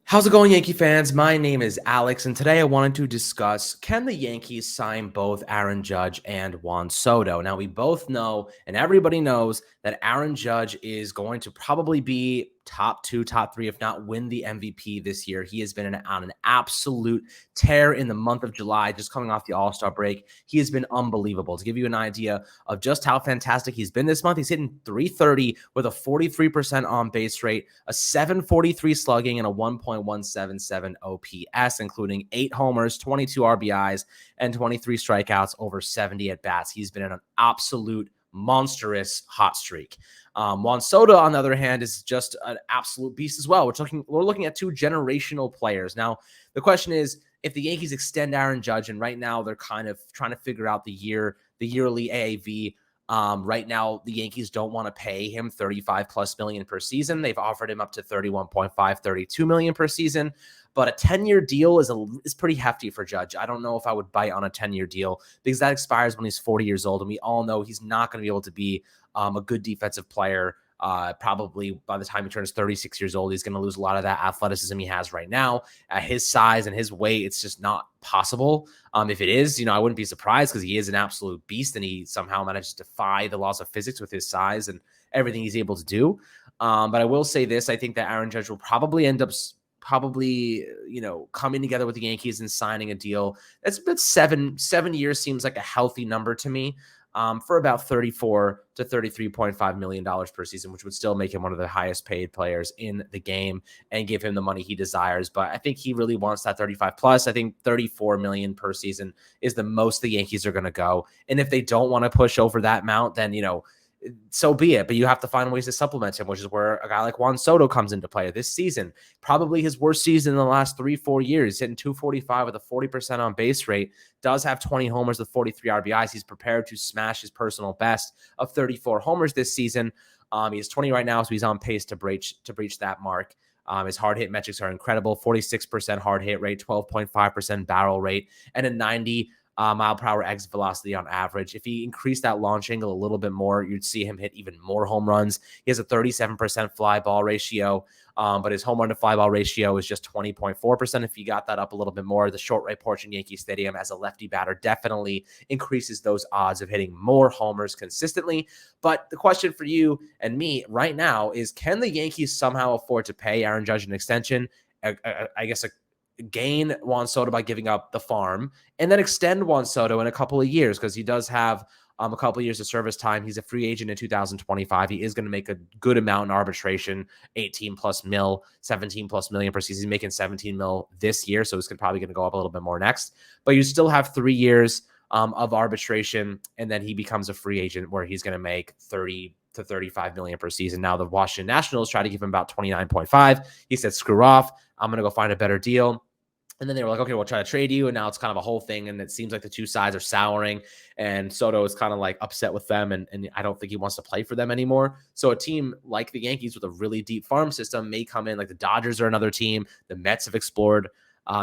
How's it going, Yankee fans? My name is Alex, and today I wanted to discuss, can the Yankees sign both Aaron Judge and Juan Soto? Now, we both know, and everybody knows, that Aaron Judge is going to probably be top two, top three, if not win the MVP this year. He has been on an absolute tear in the month of July, just coming off the All-Star break. He has been unbelievable. To give you an idea of just how fantastic he's been this month, he's hitting 330 with a 43% on base rate, a 743 slugging, and a 1.177 OPS, including 8 homers, 22 RBIs, and 23 strikeouts over 70 at bats. He's been in an absolute monstrous hot streak. Juan Soto, on the other hand, is just an absolute beast as well. We're looking at 2 generational players. Now, the question is, if the Yankees extend Aaron Judge, and right now they're kind of trying to figure out the yearly AAV. Right now, the Yankees don't want to pay him $35+ million per season. They've offered him up to $31.5, $32 million per season. But a 10-year deal is pretty hefty for Judge. I don't know if I would bite on a 10-year deal because that expires when he's 40 years old. And we all know he's not going to be able to be a good defensive player. Probably by the time he turns 36 years old, he's going to lose a lot of that athleticism he has right now. At his size and his weight, it's just not possible. If it is, I wouldn't be surprised because he is an absolute beast and he somehow managed to defy the laws of physics with his size and everything he's able to do. But I will say this, I think that Aaron Judge will probably end up coming together with the Yankees and signing a deal. That's 7 years seems like a healthy number to me. For about $34 to $33.5 million per season, which would still make him one of the highest paid players in the game and give him the money he desires. But I think he really wants that 35 plus. I think $34 million per season is the most the Yankees are going to go. And if they don't want to push over that amount, then, so be it. But you have to find ways to supplement him, which is where a guy like Juan Soto comes into play this season. Probably his worst season in the last 3-4 years, hitting 245 with a 40% on base rate, does have 20 homers with 43 RBIs. He's prepared to smash his personal best of 34 homers this season. He's 20 right now, so he's on pace to breach that mark. His hard hit metrics are incredible: 46% hard hit rate, 12.5% barrel rate, and a 90 mile per hour exit velocity on average. If he increased that launch angle a little bit more, you'd see him hit even more home runs. He has a 37% fly ball ratio, but his home run to fly ball ratio is just 20.4%. If you got that up a little bit more, the short right porch in Yankee Stadium as a lefty batter definitely increases those odds of hitting more homers consistently. But the question for you and me right now is, can the Yankees somehow afford to pay Aaron Judge an extension? I guess gain Juan Soto by giving up the farm, and then extend Juan Soto in a couple of years because he does have a couple of years of service time. He's a free agent in 2025. He is going to make a good amount in arbitration, 18+ mil, 17+ million per season. He's making 17 mil this year, so it's probably going to go up a little bit more next. But you still have 3 years of arbitration, and then he becomes a free agent where he's going to make 30 to 35 million per season. Now the Washington Nationals try to give him about 29.5. He said, screw off. I'm going to go find a better deal. And then they were like, okay, we'll try to trade you. And now it's kind of a whole thing. And it seems like the two sides are souring. And Soto is kind of like upset with them. And I don't think he wants to play for them anymore. So a team like the Yankees with a really deep farm system may come in. Like the Dodgers are another team. The Mets have explored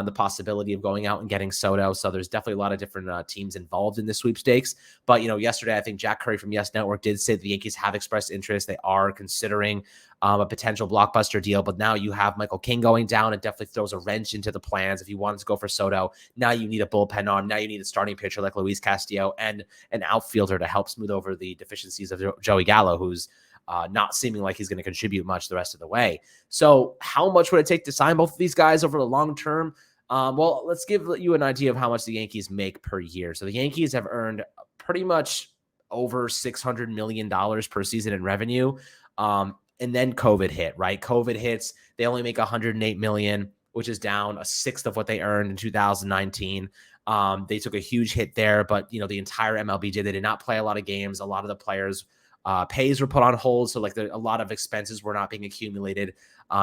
the possibility of going out and getting Soto. So there's definitely a lot of different teams involved in the sweepstakes. But, yesterday, I think Jack Curry from Yes Network did say the Yankees have expressed interest. They are considering a potential blockbuster deal. But now you have Michael King going down. It definitely throws a wrench into the plans. If you wanted to go for Soto, now you need a bullpen arm. Now you need a starting pitcher like Luis Castillo and an outfielder to help smooth over the deficiencies of Joey Gallo, who's not seeming like he's going to contribute much the rest of the way. So how much would it take to sign both of these guys over the long term? Well, let's give you an idea of how much the Yankees make per year. So the Yankees have earned pretty much over $600 million per season in revenue. And then COVID hit, right? COVID hits, they only make $108 million, which is down a sixth of what they earned in 2019. They took a huge hit there, but the entire MLB did. They did not play a lot of games. A lot of the players' pays were put on hold. So a lot of expenses were not being accumulated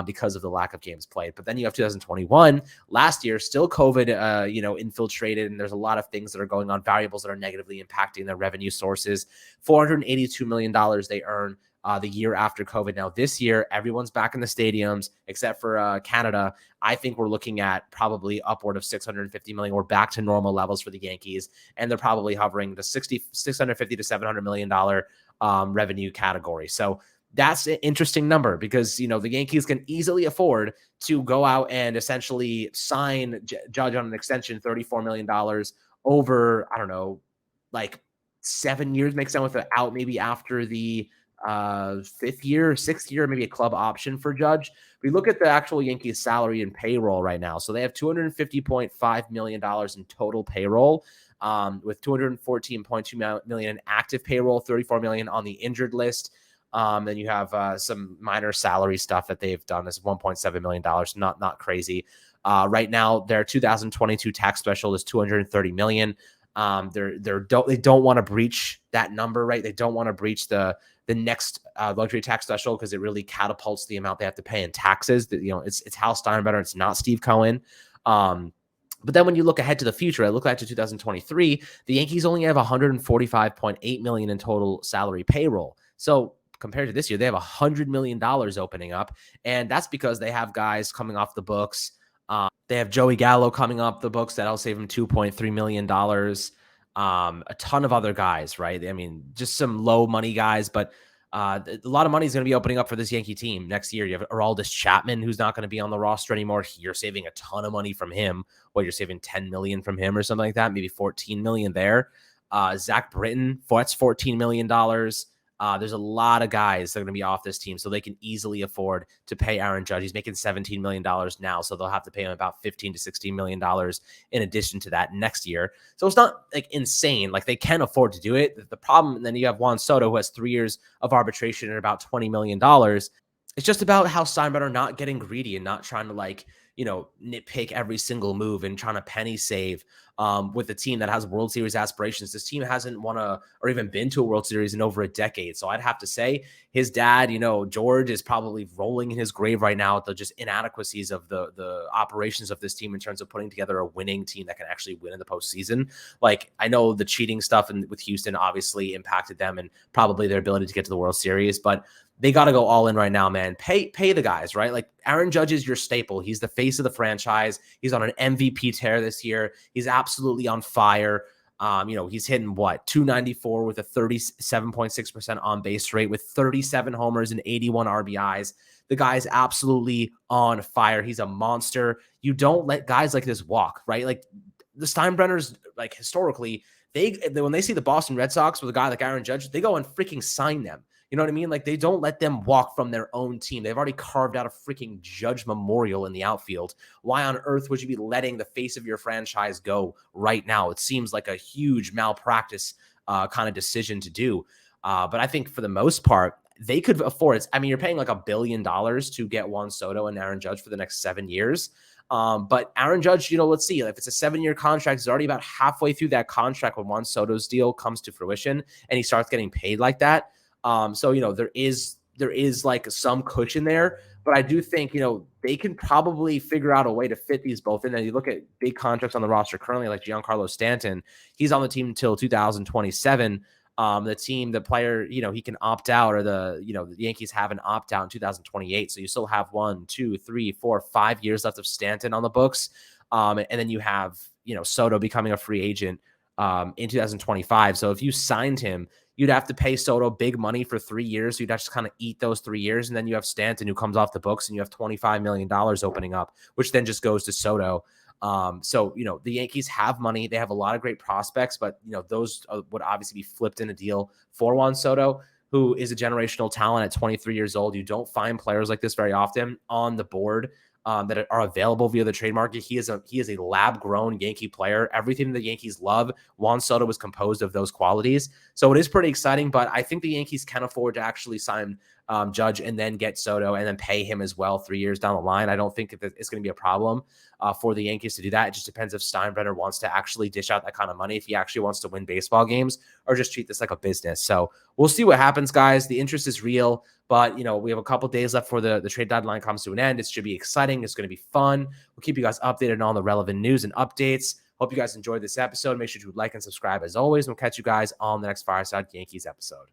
because of the lack of games played. But then you have 2021, last year, still COVID, infiltrated. And there's a lot of things that are going on, variables that are negatively impacting their revenue sources. $482 million they earn the year after COVID. Now this year, everyone's back in the stadiums except for Canada. I think we're looking at probably upward of $650 million. We're back to normal levels for the Yankees, and they're probably hovering the $650 to $700 million revenue category. So That's an interesting number because, the Yankees can easily afford to go out and essentially sign Judge on an extension, $34 million over, I don't know, like 7 years, makes sense with it out maybe after the fifth year, sixth year, maybe a club option for Judge. We look at the actual Yankees salary and payroll right now. So they have $250.5 million in total payroll, with $214.2 million in active payroll, $34 million on the injured list. Then you have some minor salary stuff that they've done. This $1.7 million, not crazy. Right now, their 2022 tax threshold is $230 million. They don't want to breach that number, right? They don't want to breach the next luxury tax threshold because it really catapults the amount they have to pay in taxes. It's Hal Steinbrenner, it's not Steve Cohen. But then when you look ahead to the future, I look ahead to 2023, the Yankees only have $145.8 million in total salary payroll. So compared to this year, they have $100 million opening up, and that's because they have guys coming off the books. They have Joey Gallo coming off the books that'll save him $2.3 million. A ton of other guys, right? I mean, just some low money guys, but a lot of money is going to be opening up for this Yankee team next year. You have Aroldis Chapman, who's not going to be on the roster anymore. You're saving a ton of money from him. You're saving $10 million from him or something like that, maybe $14 million there. Zach Britton, that's $14 million. There's a lot of guys that are going to be off this team, so they can easily afford to pay Aaron Judge. He's making $17 million now, so they'll have to pay him about $15 to $16 million in addition to that next year. So it's not like insane. Like, they can afford to do it. The problem, and then you have Juan Soto, who has 3 years of arbitration and about $20 million. It's just about how Steinbrenner not getting greedy and not trying to nitpick every single move and trying to penny save with a team that has World Series aspirations. This team hasn't won or even been to a World Series in over a decade. So I'd have to say his dad, George, is probably rolling in his grave right now at the just inadequacies of the operations of this team in terms of putting together a winning team that can actually win in the postseason. Like, I know the cheating stuff with Houston obviously impacted them and probably their ability to get to the World Series, but they got to go all in right now, man. Pay the guys, right? Like, Aaron Judge is your staple. He's the face of the franchise. He's on an MVP tear this year. He's absolutely on fire. He's hitting 294 with a 37.6% on base rate with 37 homers and 81 RBIs. The guy's absolutely on fire. He's a monster. You don't let guys like this walk, right? Like, the Steinbrenners, like, historically, when they see the Boston Red Sox with a guy like Aaron Judge, they go and freaking sign them. You know what I mean? Like, they don't let them walk from their own team. They've already carved out a freaking Judge memorial in the outfield. Why on earth would you be letting the face of your franchise go right now? It seems like a huge malpractice kind of decision to do. But I think for the most part, they could afford it. I mean, you're paying like $1 billion to get Juan Soto and Aaron Judge for the next 7 years. But Aaron Judge, let's see, if it's a 7-year contract, he's already about halfway through that contract when Juan Soto's deal comes to fruition and he starts getting paid like that. So there is like some cushion there, but I do think, they can probably figure out a way to fit these both in. And you look at big contracts on the roster currently, like Giancarlo Stanton, he's on the team until 2027. The player, he can opt out, or the Yankees have an opt out in 2028. So you still have 1, 2, 3, 4, 5 years left of Stanton on the books. And then you have, Soto becoming a free agent in 2025. So if you signed him, you'd have to pay Soto big money for 3 years. So you'd have to kind of eat those 3 years. And then you have Stanton, who comes off the books, and you have $25 million opening up, which then just goes to Soto. So the Yankees have money. They have a lot of great prospects, but, those would obviously be flipped in a deal for Juan Soto, who is a generational talent at 23 years old. You don't find players like this very often on the board that are available via the trade market. He is a lab-grown Yankee player. Everything the Yankees love, Juan Soto was composed of those qualities. So it is pretty exciting, but I think the Yankees can afford to actually sign Judge and then get Soto and then pay him as well 3 years down the line. I don't think it's going to be a problem for the Yankees to do that. It just depends if Steinbrenner wants to actually dish out that kind of money, if he actually wants to win baseball games, or just treat this like a business. So we'll see what happens, guys. The interest is real, but we have a couple days left before the trade deadline comes to an end. It should be exciting. It's going to be fun. We'll keep you guys updated on all the relevant news and updates. Hope you guys enjoyed this episode. Make sure to like and subscribe as always. We'll catch you guys on the next Fireside Yankees episode.